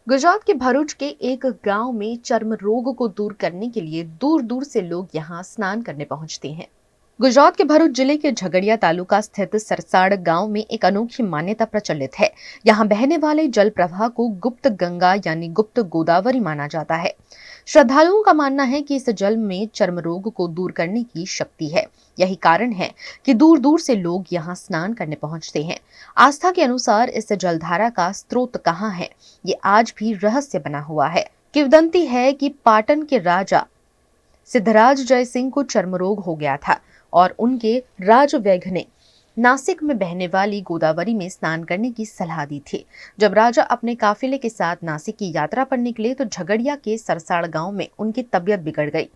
गुजरात के भरूच के एक गांव में चर्म रोग को दूर करने के लिए दूर दूर से लोग यहां स्नान करने पहुंचते हैं। गुजरात के भरूच जिले के झगड़िया तालुका स्थित सरसाड़ गांव में एक अनोखी मान्यता प्रचलित है। यहां बहने वाले जल प्रवाह को गुप्त गंगा यानी गुप्त गोदावरी माना जाता है। श्रद्धालुओं का मानना है कि इस जल में चर्म रोग को दूर करने की शक्ति है। यही कारण है कि दूर दूर से लोग यहां स्नान करने पहुंचते हैं। आस्था के अनुसार इस जलधारा का स्रोत कहाँ है, ये आज भी रहस्य बना हुआ है। किंवदंती है कि पाटन के राजा सिद्धराज जय सिंह को चर्मरोग हो गया था और उनके राजवैघ ने नासिक में बहने वाली गोदावरी में स्नान करने की सलाह दी थी। जब राजा अपने काफिले के साथ नासिक की यात्रा पर निकले तो झगड़िया के सरसाड़ गांव में उनकी तबीयत बिगड़ गई।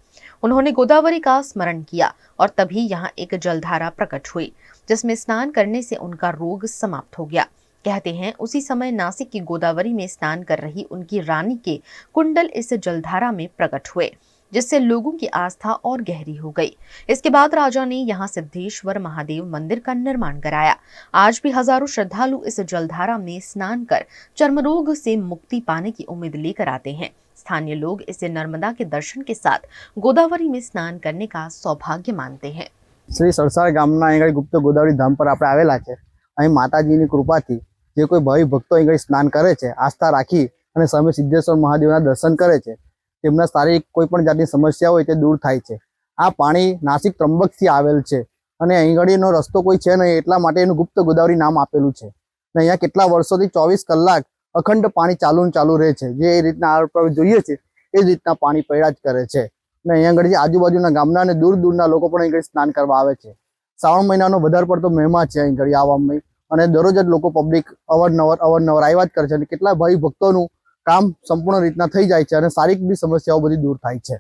उन्होंने गोदावरी का स्मरण किया और तभी यहाँ एक जलधारा प्रकट हुई, जिसमें स्नान करने से उनका रोग समाप्त हो गया। कहते हैं उसी समय नासिक की गोदावरी में स्नान कर रही उनकी रानी के कुंडल इस जलधारा में प्रकट हुए, जिससे लोगों की आस्था और गहरी हो गई। इसके बाद राजा ने यहाँ सिद्धेश्वर महादेव मंदिर का निर्माण कराया। आज भी हजारों श्रद्धालु इस जलधारा में स्नान कर चर्मरोग से मुक्ति पाने की उम्मीद लेकर आते हैं। स्थानीय लोग इसे नर्मदा के दर्शन के साथ गोदावरी में स्नान करने का सौभाग्य मानते हैं। श्री सरसाड़ गामना અહીં ગુપ્ત ગોદાવરી ધામ પર આપણે આવેલા છે। અહીં માતાજીની કૃપાથી જે કોઈ ભાવિ ભક્તો અહીં સ્નાન કરે છે, આસ્થા રાખી અને સામે સિદ્ધેશ્વર મહાદેવના દર્શન કરે છે, તેમના શારીરિક કોઈ પણ જાતની સમસ્યા હોય તે દૂર થાય છે। આ પાણી નાસિક ત્રંબકથી આવેલ છે અને અહીં આગળનો રસ્તો કોઈ છે નહીં, એટલા માટે એનું ગુપ્ત ગોદાવરી નામ આપેલું છે। અને અહીંયા કેટલા વર્ષોથી 24 કલાક અખંડ પાણી ચાલુ રહે છે। જે રીતના આ જોઈએ છે એ જ રીતના પાણી પડ્યા જ કરે છે। અને અહીંયા આગળ જે આજુબાજુના ગામના અને દૂર દૂરના લોકો પણ અહીં આગળ સ્નાન કરવા આવે છે। શ્રાવણ મહિનાનો વધારે પડતો મહિમા છે અહીં આગળ આવવામાં, અને દરરોજ જ લોકો પબ્લિક અવારનવાર આવ્યા જ કરે છે અને કેટલા ભાઈ ભક્તોનું કામ સંપૂર્ણ રીતના થઈ જાય છે અને શારીરિક બી સમસ્યાઓ બધી દૂર થાય છે।